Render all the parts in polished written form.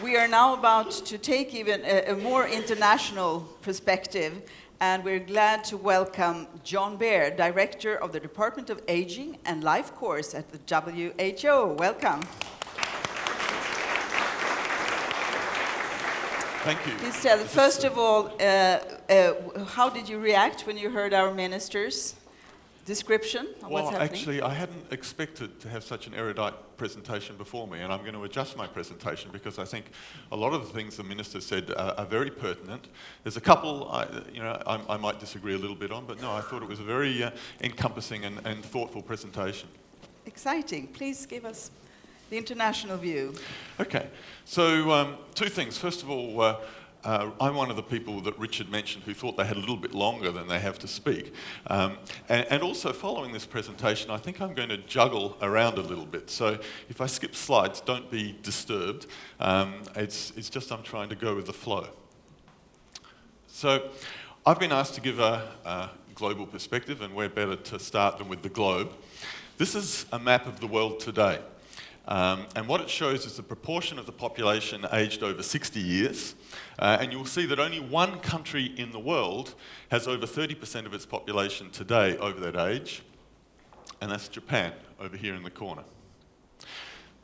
We are now about to take even a more international perspective, and we're glad to welcome John Baer, Director of the Department of Aging and Life Course at the WHO. Welcome. Thank you. Please tell, first of all, how did you react when you heard our minister's description of what's happening? Well, actually, I hadn't expected to have such an erudite presentation before me, and I'm going to adjust my presentation because I think a lot of the things the minister said are very pertinent. There's a couple I might disagree a little bit on, but no, I thought it was a very encompassing and thoughtful presentation. Exciting. Please give us the international view. Okay, so two things. First of all, I'm one of the people that Richard mentioned who thought they had a little bit longer than they have to speak. And also, following this presentation, I think I'm going to juggle around a little bit. So if I skip slides, don't be disturbed. It's just I'm trying to go with the flow. So I've been asked to give a global perspective, and where better to start than with the globe. This is a map of the world today. And what it shows is the proportion of the population aged over 60 years. And you'll see that only one country in the world has over 30% of its population today over that age, and that's Japan, over here in the corner.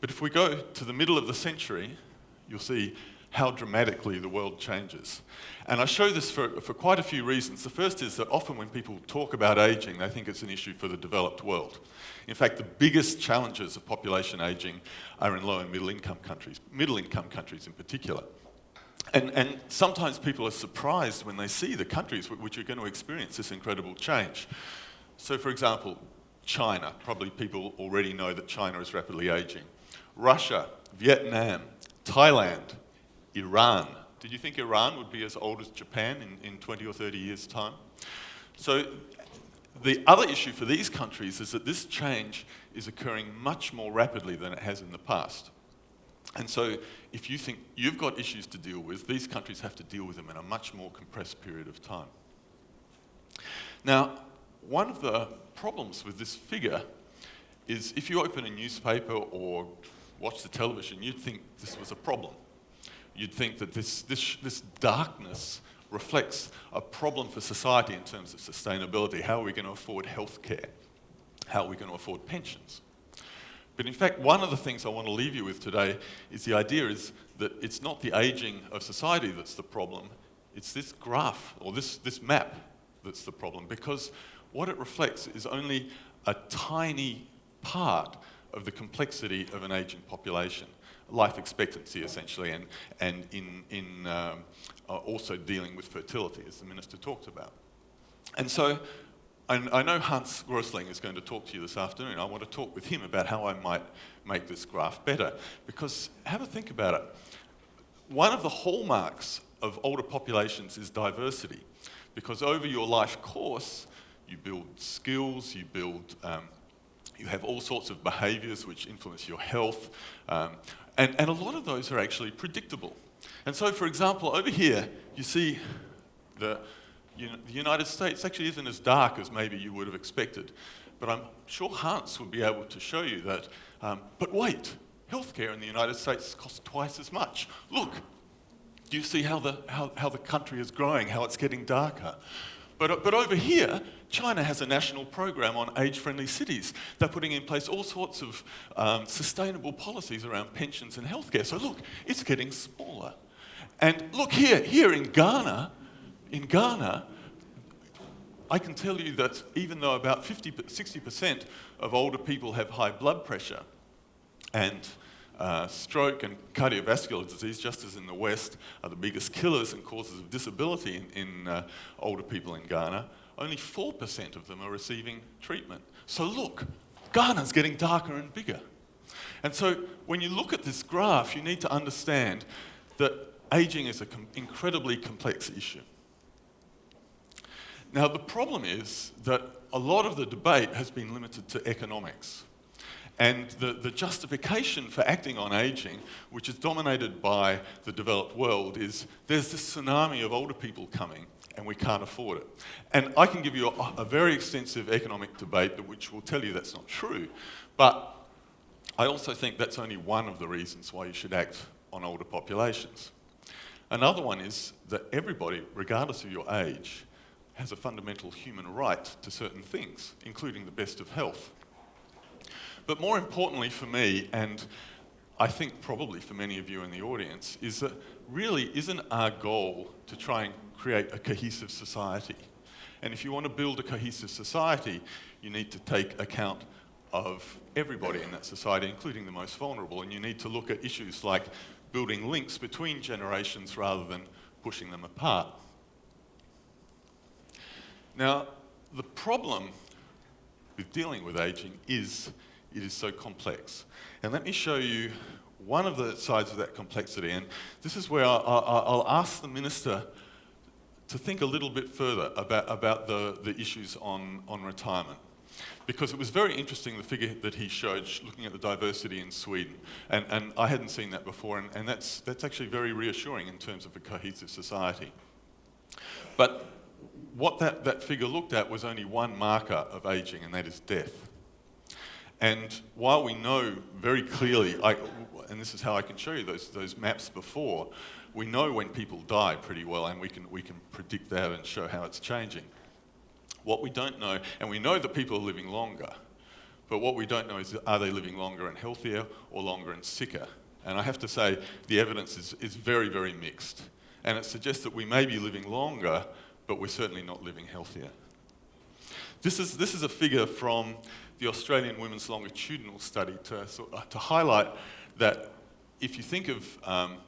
But if we go to the middle of the century, you'll see how dramatically the world changes. And I show this for quite a few reasons. The first is that often when people talk about aging, they think it's an issue for the developed world. In fact, the biggest challenges of population aging are in low and middle income countries in particular. And sometimes people are surprised when they see the countries which are going to experience this incredible change. So for example, China. Probably people already know that China is rapidly aging. Russia, Vietnam, Thailand, Iran. Did you think Iran would be as old as Japan in 20 or 30 years' time? So the other issue for these countries is that this change is occurring much more rapidly than it has in the past. And so if you think you've got issues to deal with, these countries have to deal with them in a much more compressed period of time. Now, one of the problems with this figure is if you open a newspaper or watch the television, you'd think this was a problem. You'd think that this darkness reflects a problem for society in terms of sustainability. How are we going to afford healthcare? How are we going to afford pensions? But in fact, one of the things I want to leave you with today is the idea is that it's not the aging of society that's the problem, it's this graph, or this map that's the problem, because what it reflects is only a tiny part of the complexity of an aging population. Life expectancy, essentially, and in also dealing with fertility, as the minister talked about. And so I know Hans Grosling is going to talk to you this afternoon. I want to talk with him about how I might make this graph better, because have a think about it. One of the hallmarks of older populations is diversity, because over your life course, you build skills, you have all sorts of behaviours which influence your health, and a lot of those are actually predictable. And so, for example, over here, you see the United States actually isn't as dark as maybe you would have expected. But I'm sure Hans would be able to show you that. But wait, healthcare in the United States costs twice as much. Look, do you see how the country is growing, how it's getting darker? But over here, China has a national program on age-friendly cities. They're putting in place all sorts of sustainable policies around pensions and healthcare. So look, it's getting smaller. And look here in Ghana, I can tell you that even though about 60% of older people have high blood pressure and stroke and cardiovascular disease, just as in the West, are the biggest killers and causes of disability in older people in Ghana, only 4% of them are receiving treatment. So look, Ghana's getting darker and bigger. And so when you look at this graph, you need to understand that aging is an incredibly complex issue. Now, the problem is that a lot of the debate has been limited to economics. And the justification for acting on aging, which is dominated by the developed world, is there's this tsunami of older people coming and we can't afford it. And I can give you a very extensive economic debate which will tell you that's not true. But I also think that's only one of the reasons why you should act on older populations. Another one is that everybody, regardless of your age, has a fundamental human right to certain things, including the best of health. But more importantly for me, and I think probably for many of you in the audience, is that really isn't our goal to try and create a cohesive society. And if you want to build a cohesive society, you need to take account of everybody in that society, including the most vulnerable, and you need to look at issues like building links between generations rather than pushing them apart. Now, the problem with dealing with aging is it is so complex. And let me show you one of the sides of that complexity, and this is where I'll ask the Minister to think a little bit further about the issues on retirement. Because it was very interesting, the figure that he showed, looking at the diversity in Sweden. And I hadn't seen that before, and that's actually very reassuring in terms of a cohesive society. But what that figure looked at was only one marker of aging, and that is death. And while we know very clearly, and this is how I can show you those maps before, we know when people die pretty well, and we can predict that and show how it's changing. What we don't know, and we know that people are living longer, but what we don't know is, are they living longer and healthier or longer and sicker? And I have to say, the evidence is very, very mixed. And it suggests that we may be living longer, but we're certainly not living healthier. This is a figure from the Australian Women's Longitudinal Study to highlight that if you think of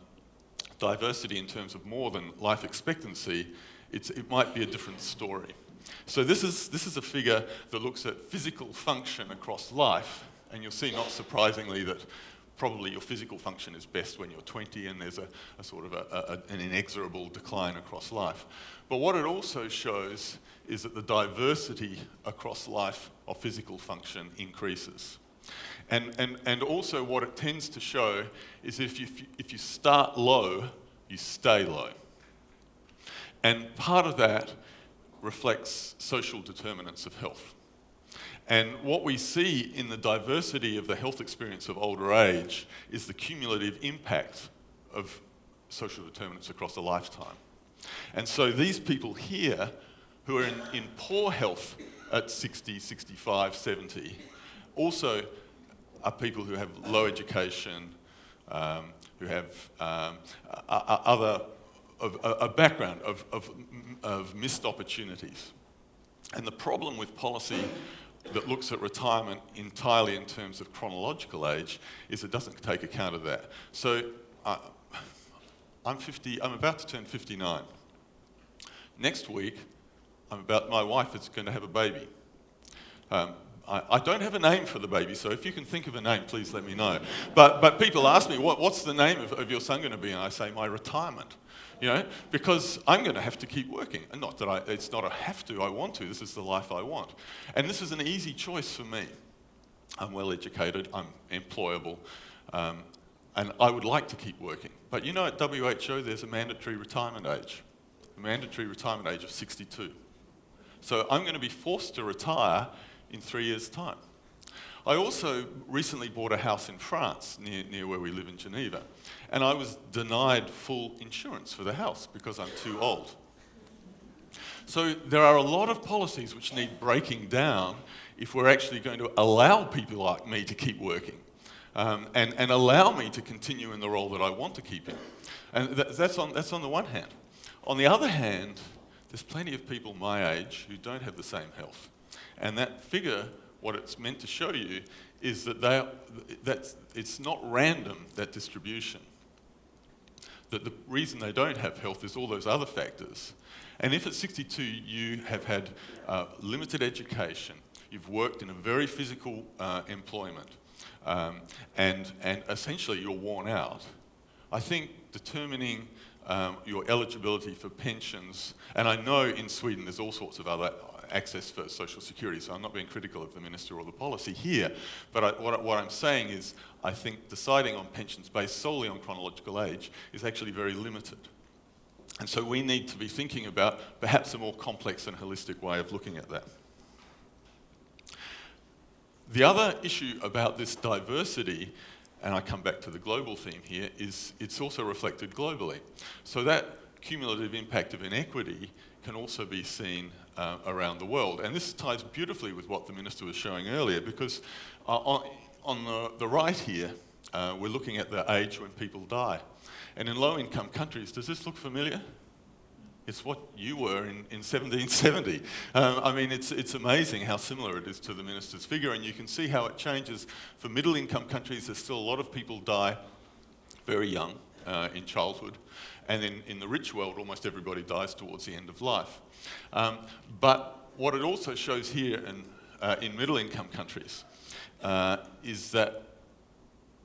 diversity in terms of more than life expectancy, it might be a different story. So this is a figure that looks at physical function across life, and you'll see, not surprisingly, that probably your physical function is best when you're 20, and there's a sort of an inexorable decline across life. But what it also shows is that the diversity across life of physical function increases. And also what it tends to show is if you start low, you stay low. And part of that reflects social determinants of health. And what we see in the diversity of the health experience of older age is the cumulative impact of social determinants across a lifetime. And so these people here who are in poor health at 60, 65, 70 also are people who have low education, who have a background of missed opportunities. And the problem with policy that looks at retirement entirely in terms of chronological age is it doesn't take account of that. So I'm about to turn 59. Next week, my wife is going to have a baby. I don't have a name for the baby, so if you can think of a name, please let me know. But people ask me, what's the name of your son going to be? And I say, my retirement. Because I'm going to have to keep working. And not that it's not a have to, I want to. This is the life I want. And this is an easy choice for me. I'm well educated, I'm employable, and I would like to keep working. But at WHO there's a mandatory retirement age. A mandatory retirement age of 62. So I'm going to be forced to retire in 3 years' time. I also recently bought a house in France, near where we live in Geneva, and I was denied full insurance for the house because I'm too old. So there are a lot of policies which need breaking down if we're actually going to allow people like me to keep working and allow me to continue in the role that I want to keep in. And that's on the one hand. On the other hand, there's plenty of people my age who don't have the same health. And that figure, what it's meant to show you is that it's not random, that distribution. That the reason they don't have health is all those other factors. And if at 62 you have had limited education, you've worked in a very physical employment, and essentially you're worn out, I think determining your eligibility for pensions, and I know in Sweden there's all sorts of other access for social security, so I'm not being critical of the minister or the policy here, but what I'm saying is I think deciding on pensions based solely on chronological age is actually very limited. And so we need to be thinking about perhaps a more complex and holistic way of looking at that. The other issue about this diversity and I come back to the global theme here, is it's also reflected globally. So that cumulative impact of inequity can also be seen around the world. And this ties beautifully with what the Minister was showing earlier, because on the right here, we're looking at the age when people die. And in low-income countries, does this look familiar? It's what you were in 1770. I mean, it's amazing how similar it is to the Minister's figure, and you can see how it changes. For middle-income countries, there's still a lot of people die very young in childhood, and then in the rich world, almost everybody dies towards the end of life. But what it also shows here in middle-income countries is that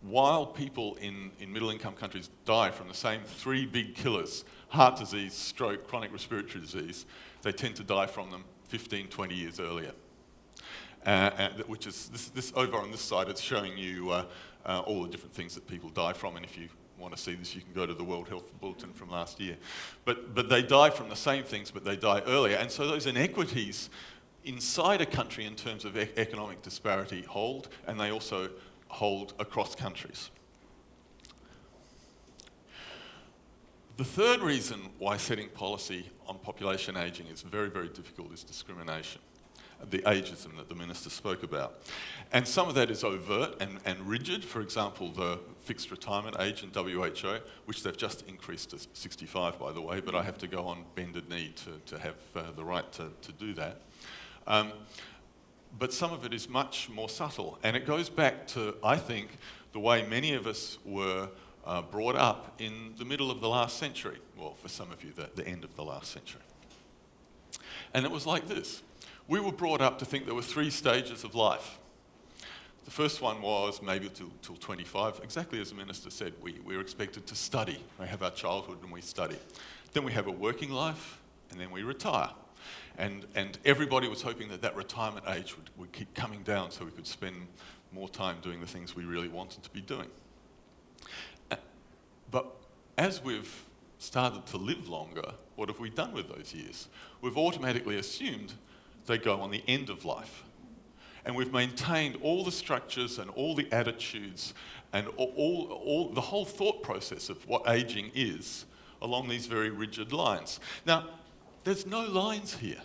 while people in middle-income countries die from the same three big killers, heart disease, stroke, chronic respiratory disease, they tend to die from them 15, 20 years earlier. Which is, this over on this side, it's showing you all the different things that people die from, and if you want to see this, you can go to the World Health Bulletin from last year. But they die from the same things, but they die earlier. And so those inequities inside a country in terms of economic disparity hold, and they also hold across countries. The third reason why setting policy on population ageing is very, very difficult is discrimination, the ageism that the Minister spoke about. And some of that is overt and rigid. For example, the fixed retirement age in WHO, which they've just increased to 65, by the way, but I have to go on bended knee to have the right to do that. But some of it is much more subtle, and it goes back to, I think, the way many of us were brought up in the middle of the last century. Well, for some of you, the end of the last century. And it was like this. We were brought up to think there were three stages of life. The first one was maybe till 25, exactly as the Minister said. We were expected to study. We have our childhood and we study. Then we have a working life, and then we retire. And everybody was hoping that retirement age would keep coming down so we could spend more time doing the things we really wanted to be doing. But as we've started to live longer, what have we done with those years? We've automatically assumed they go on the end of life. And we've maintained all the structures and all the attitudes and all the whole thought process of what aging is along these very rigid lines. Now, there's no lines here.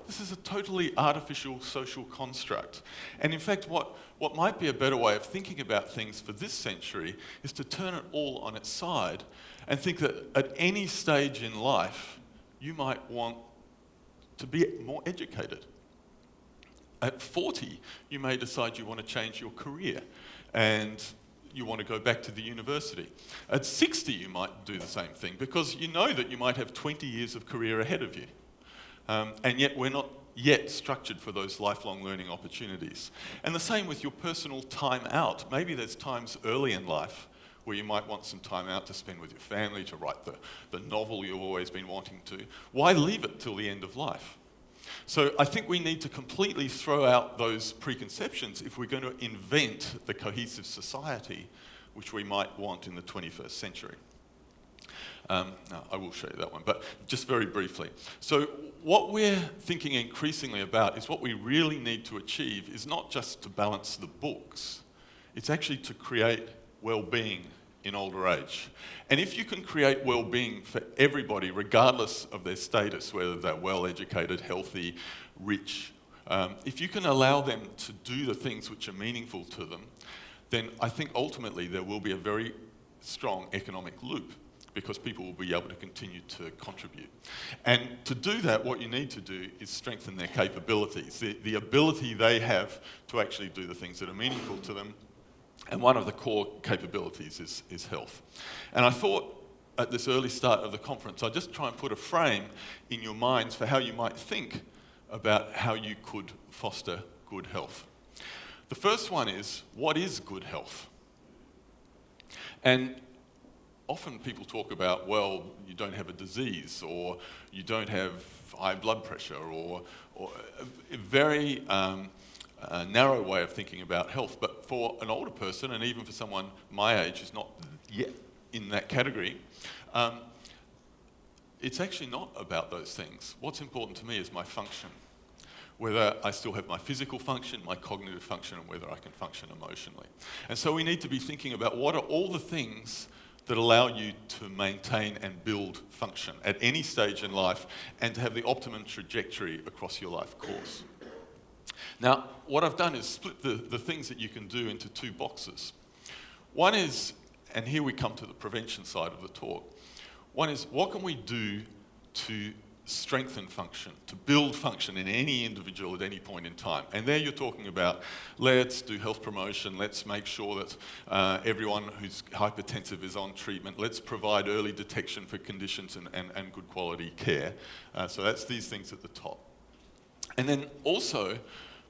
This is a totally artificial social construct. And in fact, what might be a better way of thinking about things for this century is to turn it all on its side and think that at any stage in life, you might want to be more educated. At 40, you may decide you want to change your career and you want to go back to the university. At 60, you might do the same thing because you know that you might have 20 years of career ahead of you. And yet we're not yet structured for those lifelong learning opportunities. And the same with your personal time out. Maybe there's times early in life where you might want some time out to spend with your family, to write the novel you've always been wanting to. Why leave it till the end of life? So I think we need to completely throw out those preconceptions if we're going to invent the cohesive society which we might want in the 21st century. No, I will show you that one, but just very briefly. So what we're thinking increasingly about is what we really need to achieve is not just to balance the books, it's actually to create well-being in older age. And if you can create well-being for everybody, regardless of their status, whether they're well-educated, healthy, rich, if you can allow them to do the things which are meaningful to them, then I think ultimately there will be a very strong economic loop because people will be able to continue to contribute. And to do that, what you need to do is strengthen their capabilities, the ability they have to actually do the things that are meaningful to them. And one of the core capabilities is health. And I thought at this early start of the conference, I'd just try and put a frame in your minds for how you might think about how you could foster good health. The first one is, what is good health? And often people talk about, well, you don't have a disease, or you don't have high blood pressure, or a very narrow way of thinking about health. But for an older person, and even for someone my age who's not yet in that category, it's actually not about those things. What's important to me is my function. whether I still have my physical function, my cognitive function, and whether I can function emotionally. And so we need to be thinking about what are all the things that allow you to maintain and build function at any stage in life and to have the optimum trajectory across your life course. Now, what I've done is split the things that you can do into two boxes. One is, and here we come to the prevention side of the talk, one is what can we do to strengthen function, to build function in any individual at any point in time. And there you're talking about, let's do health promotion, let's make sure that everyone who's hypertensive is on treatment, let's provide early detection for conditions and good quality care. So that's these things at the top. And then also,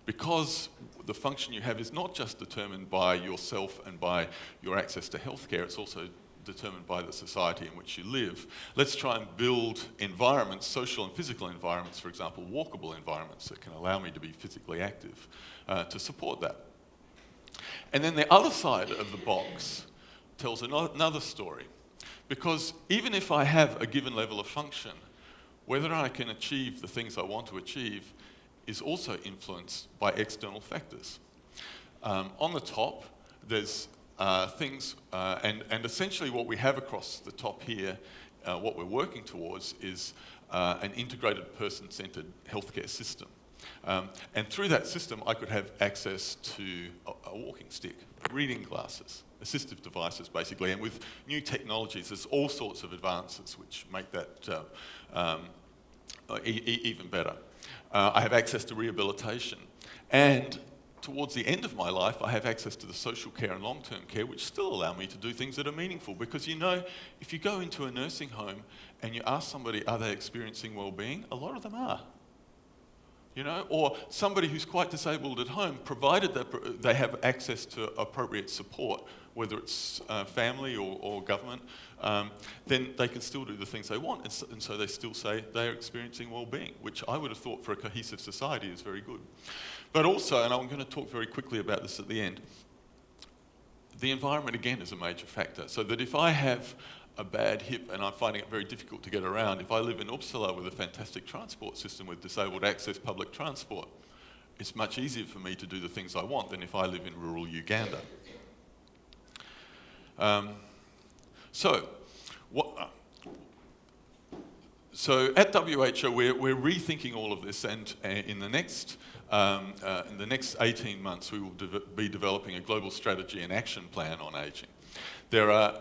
because the function you have is not just determined by yourself and by your access to healthcare, it's also determined by the society in which you live. Let's try and build environments, social and physical environments, for example, walkable environments that can allow me to be physically active to support that. And then the other side of the box tells another story. Because even if I have a given level of function, whether I can achieve the things I want to achieve is also influenced by external factors. On the top, there's things, and essentially what we have across the top here, what we're working towards is an integrated person-centered healthcare system. And through that system, I could have access to a walking stick, reading glasses, assistive devices basically, and with new technologies, there's all sorts of advances which make that even better. I have access to rehabilitation, and towards the end of my life, I have access to the social care and long-term care, which still allow me to do things that are meaningful. Because you know, if you go into a nursing home and you ask somebody, are they experiencing well-being? A lot of them are. You know, or somebody who's quite disabled at home, provided that they have access to appropriate support, whether it's family or government, then they can still do the things they want. And so they still say they're experiencing well-being, which I would have thought for a cohesive society is very good. But also, and I'm going to talk very quickly about this at the end, the environment again is a major factor. So that if I have a bad hip and I'm finding it very difficult to get around, if I live in Uppsala with a fantastic transport system with disabled access public transport, it's much easier for me to do the things I want than if I live in rural Uganda. So at WHO, we're rethinking all of this, and in the next 18 months, we will be developing a global strategy and action plan on ageing. There are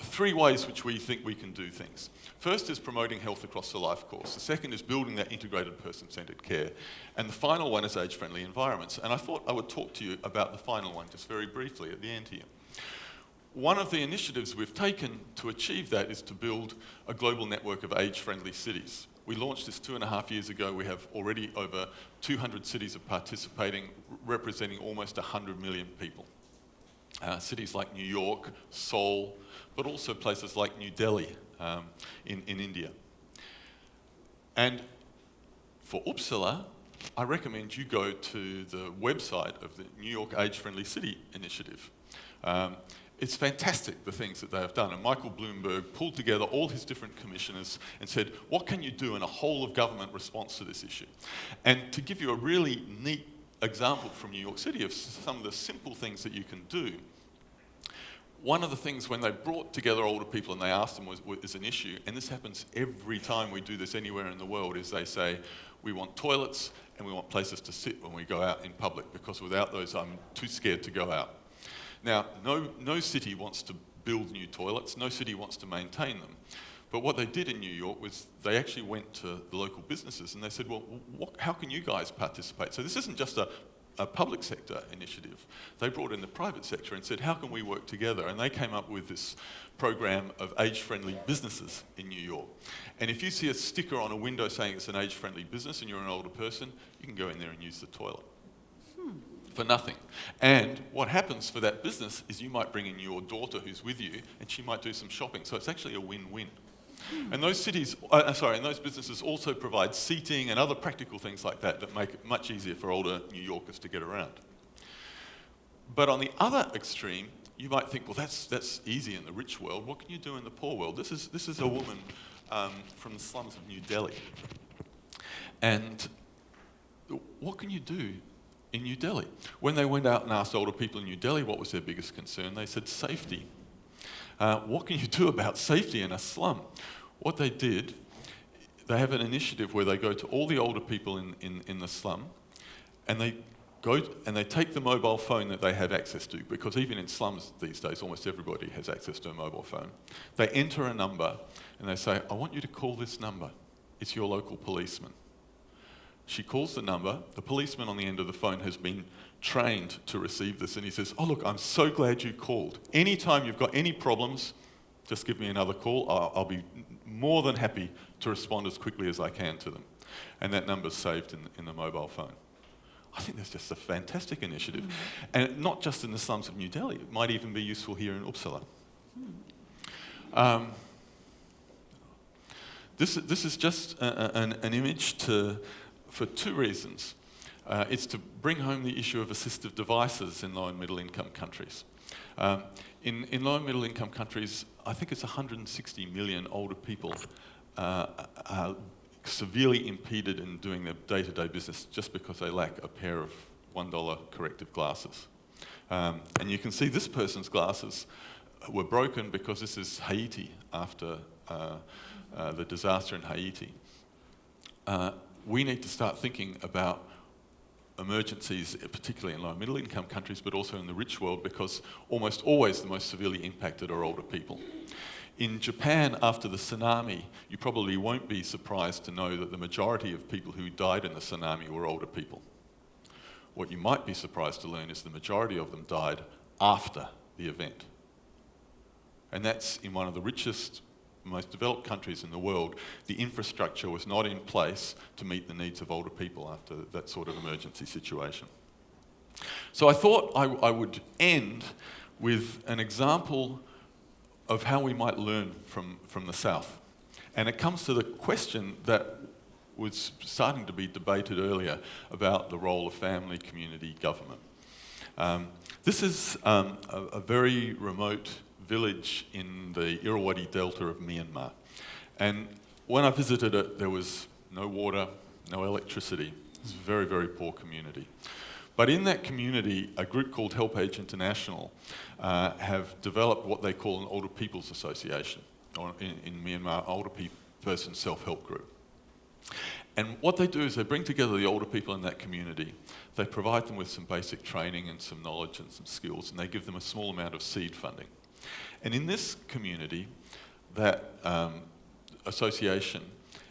three ways which we think we can do things. First is promoting health across the life course. The second is building that integrated person-centered care. And the final one is age-friendly environments. And I thought I would talk to you about the final one just very briefly at the end here. One of the initiatives we've taken to achieve that is to build a global network of age-friendly cities. We launched this 2.5 years ago. We have already over 200 cities are participating, representing almost 100 million people. Cities like New York, Seoul, but also places like New Delhi in India. And for Uppsala, I recommend you go to the website of the New York Age-Friendly City Initiative. It's fantastic, the things that they have done. And Michael Bloomberg pulled together all his different commissioners and said, what can you do in a whole of government response to this issue? And to give you a really neat example from New York City of some of the simple things that you can do, one of the things when they brought together older people and they asked them is an issue, and this happens every time we do this anywhere in the world, is they say, we want toilets and we want places to sit when we go out in public, because without those I'm too scared to go out. Now, no city wants to build new toilets, no city wants to maintain them. But what they did in New York was they actually went to the local businesses and they said, well, how can you guys participate? So this isn't just a public sector initiative. They brought in the private sector and said, how can we work together? And they came up with this program of age-friendly businesses in New York. And if you see a sticker on a window saying it's an age-friendly business and you're an older person, you can go in there and use the toilet. For nothing. And what happens for that business is you might bring in your daughter who's with you and she might do some shopping. So it's actually a win-win. And those and those businesses also provide seating and other practical things like that that make it much easier for older New Yorkers to get around. But on the other extreme, you might think, well, that's easy in the rich world. What can you do in the poor world? This is a woman from the slums of New Delhi. And what can you do in New Delhi? When they went out and asked older people in New Delhi what was their biggest concern, they said safety. What can you do about safety in a slum? What they did, they have an initiative where they go to all the older people in the slum, and they go and they take the mobile phone that they have access to, because even in slums these days, almost everybody has access to a mobile phone. They enter a number and they say, I want you to call this number. It's your local policeman. She calls the number. The policeman on the end of the phone has been trained to receive this, and he says, oh look, I'm so glad you called. Anytime you've got any problems, just give me another call. I'll be more than happy to respond as quickly as I can to them. And that number's saved in the mobile phone. I think that's just a fantastic initiative. And not just in the slums of New Delhi, it might even be useful here in Uppsala. This is just an image for two reasons. It's to bring home the issue of assistive devices in low and middle income countries. In low and middle income countries, I think it's 160 million older people are severely impeded in doing their day-to-day business just because they lack a pair of $1 corrective glasses. And you can see this person's glasses were broken because this is Haiti after the disaster in Haiti. We need to start thinking about emergencies, particularly in low and middle income countries, but also in the rich world, because almost always the most severely impacted are older people. In Japan, after the tsunami, you probably won't be surprised to know that the majority of people who died in the tsunami were older people. What you might be surprised to learn is the majority of them died after the event. And that's in one of the richest, most developed countries in the world. The infrastructure was not in place to meet the needs of older people after that sort of emergency situation. So I thought I would end with an example of how we might learn from the South. And it comes to the question that was starting to be debated earlier about the role of family, community, government. This is a very remote village in the Irrawaddy Delta of Myanmar. And when I visited it, there was no water, no electricity. It's a very, very poor community. But in that community, a group called Help Age International have developed what they call an Older People's Association, or in Myanmar, Older Person Self-Help Group. And what they do is they bring together the older people in that community, they provide them with some basic training and some knowledge and some skills, and they give them a small amount of seed funding. And in this community, that association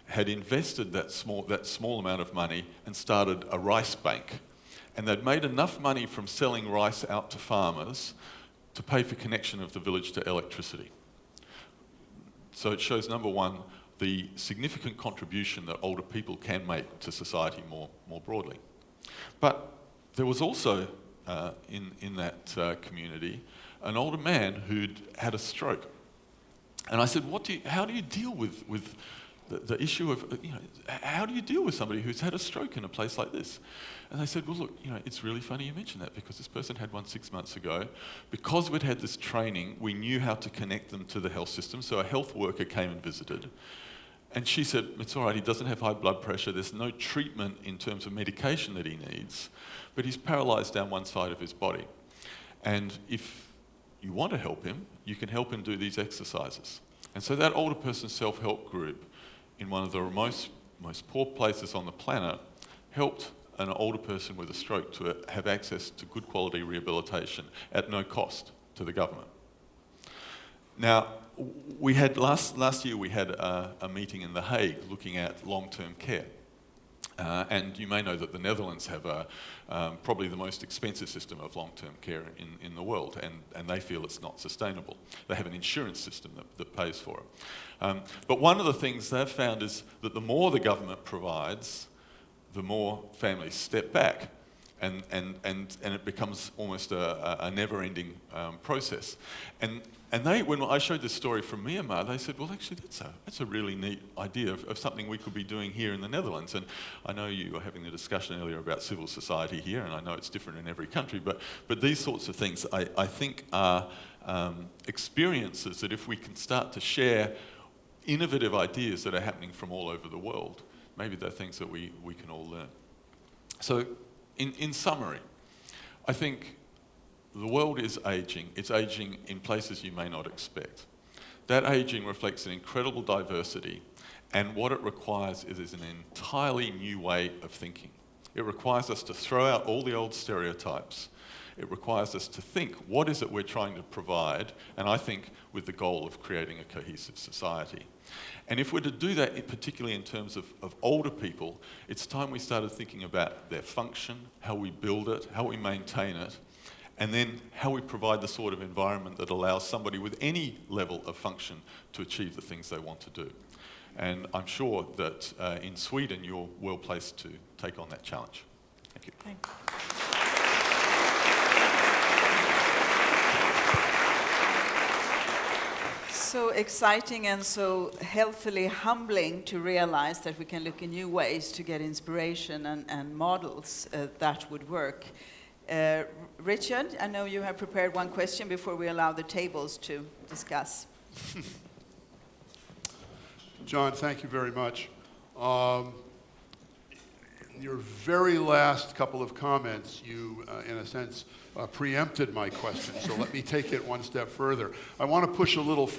had invested that small amount of money and started a rice bank. And they'd made enough money from selling rice out to farmers to pay for connection of the village to electricity. So it shows, number one, the significant contribution that older people can make to society more broadly. But there was also, in that community, an older man who'd had a stroke. And I said, how do you deal with the issue of, how do you deal with somebody who's had a stroke in a place like this? And they said, well, look, it's really funny you mention that, because this person had one 6 months ago. Because we'd had this training, we knew how to connect them to the health system. So a health worker came and visited. And she said, it's all right, he doesn't have high blood pressure. There's no treatment in terms of medication that he needs, but he's paralysed down one side of his body. And if you want to help him, you can help him do these exercises. And so that older person self-help group in one of the most poor places on the planet helped an older person with a stroke to have access to good quality rehabilitation at no cost to the government. Now, we had last year we had a meeting in The Hague looking at long-term care. And you may know that the Netherlands have probably the most expensive system of long-term care in the world, and they feel it's not sustainable. They have an insurance system that pays for it. But one of the things they've found is that the more the government provides, the more families step back, and it becomes almost a never-ending process. And they, when I showed this story from Myanmar, they said, well, actually, that's a really neat idea of something we could be doing here in the Netherlands. And I know you were having a discussion earlier about civil society here, and I know it's different in every country, but these sorts of things, I think, are experiences that if we can start to share innovative ideas that are happening from all over the world, maybe they're things that we can all learn. So, in summary, I think the world is aging. It's aging in places you may not expect. That aging reflects an incredible diversity, and what it requires is an entirely new way of thinking. It requires us to throw out all the old stereotypes. It requires us to think, what is it we're trying to provide? And I think with the goal of creating a cohesive society. And if we're to do that, particularly in terms of older people, it's time we started thinking about their function, how we build it, how we maintain it, and then how we provide the sort of environment that allows somebody with any level of function to achieve the things they want to do. And I'm sure that in Sweden, you're well placed to take on that challenge. Thank you. Thank you. So exciting and so healthily humbling to realize that we can look in new ways to get inspiration and models that would work. Richard, I know you have prepared one question before we allow the tables to discuss. John, thank you very much. In your very last couple of comments, you, in a sense, preempted my question, so let me take it one step further. I want to push a little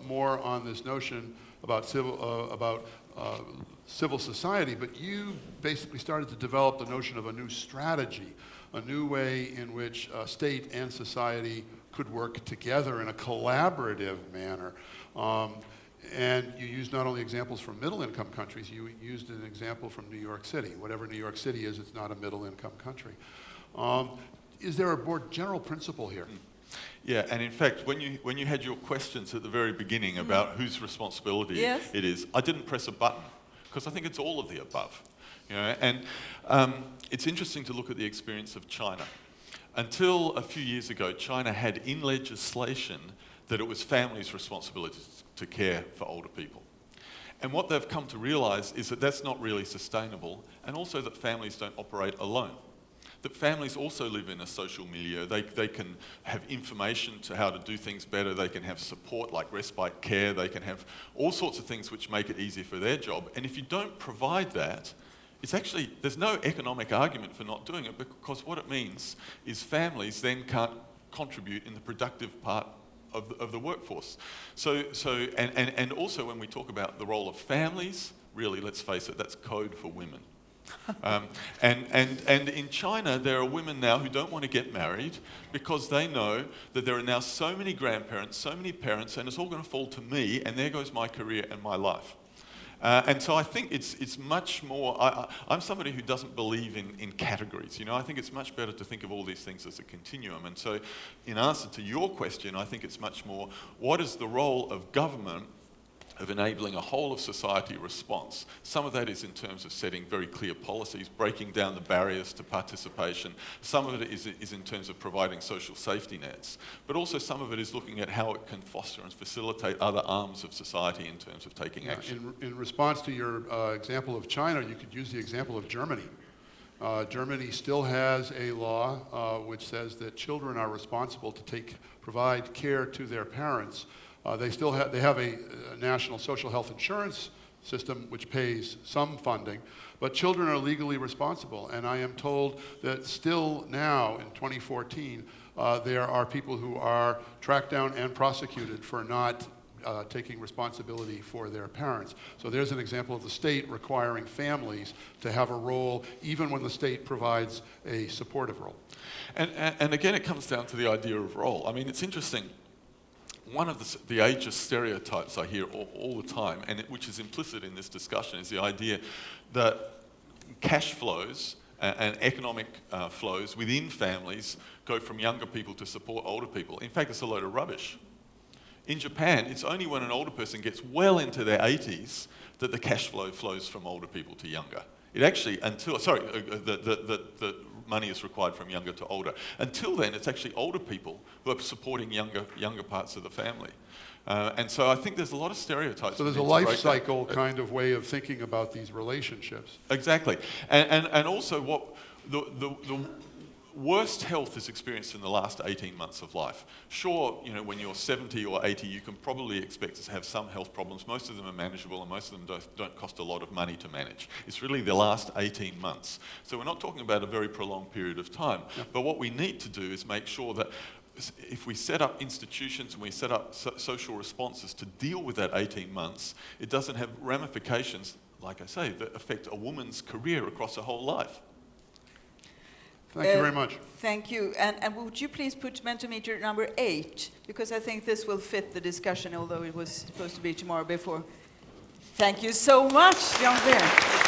more on this notion about civil society, but you basically started to develop the notion of a new strategy, a new way in which state and society could work together in a collaborative manner. And you used not only examples from middle-income countries, you used an example from New York City. Whatever New York City is, it's not a middle-income country. Is there a more general principle here? Yeah, and in fact, when you had your questions at the very beginning about whose responsibility it is, I didn't press a button, because I think it's all of the above. You know? And it's interesting to look at the experience of China. Until a few years ago, China had in legislation that it was families' responsibility to care for older people. And what they've come to realize is that that's not really sustainable, and also that families don't operate alone. That families also live in a social milieu. They can have information to how to do things better. They can have support like respite care. They can have all sorts of things which make it easier for their job. And if you don't provide that, it's actually, there's no economic argument for not doing it, because what it means is families then can't contribute in the productive part of the workforce. And also when we talk about the role of families, really, let's face it, that's code for women. And in China, there are women now who don't want to get married because they know that there are now so many grandparents, so many parents, and it's all going to fall to me, and there goes my career and my life. And so I think it's much more, I'm somebody who doesn't believe in categories. You know, I think it's much better to think of all these things as a continuum. And so in answer to your question, I think it's much more, what is the role of government of enabling a whole of society response? Some of that is in terms of setting very clear policies, breaking down the barriers to participation. Some of it is in terms of providing social safety nets. But also some of it is looking at how it can foster and facilitate other arms of society in terms of taking action. In response to your example of China, you could use the example of Germany. Germany still has a law which says that children are responsible to provide care to their parents. They have a national social health insurance system which pays some funding, but children are legally responsible. And I am told that still now, in 2014, there are people who are tracked down and prosecuted for not taking responsibility for their parents. So there's an example of the state requiring families to have a role, even when the state provides a supportive role. And again, it comes down to the idea of role. I mean, it's interesting. One of the ageist stereotypes I hear all the time, and which is implicit in this discussion, is the idea that cash flows and economic flows within families go from younger people to support older people. In fact, it's a load of rubbish. In Japan, it's only when an older person gets well into their 80s that the cash flow flows from older people to younger. It actually, the money is required from younger to older. Until then, it's actually older people who are supporting younger parts of the family. And so I think there's a lot of stereotypes. So there's a life cycle kind of way of thinking about these relationships. Exactly. And also worst health is experienced in the last 18 months of life. Sure, you know, when you're 70 or 80, you can probably expect to have some health problems. Most of them are manageable, and most of them don't cost a lot of money to manage. It's really the last 18 months. So we're not talking about a very prolonged period of time. Yeah. But what we need to do is make sure that if we set up institutions and we set up social responses to deal with that 18 months, it doesn't have ramifications, like I say, that affect a woman's career across her whole life. Thank you very much. Thank you. And would you please put Mentometer number 8? Because I think this will fit the discussion, although it was supposed to be tomorrow before. Thank you so much, John Bear.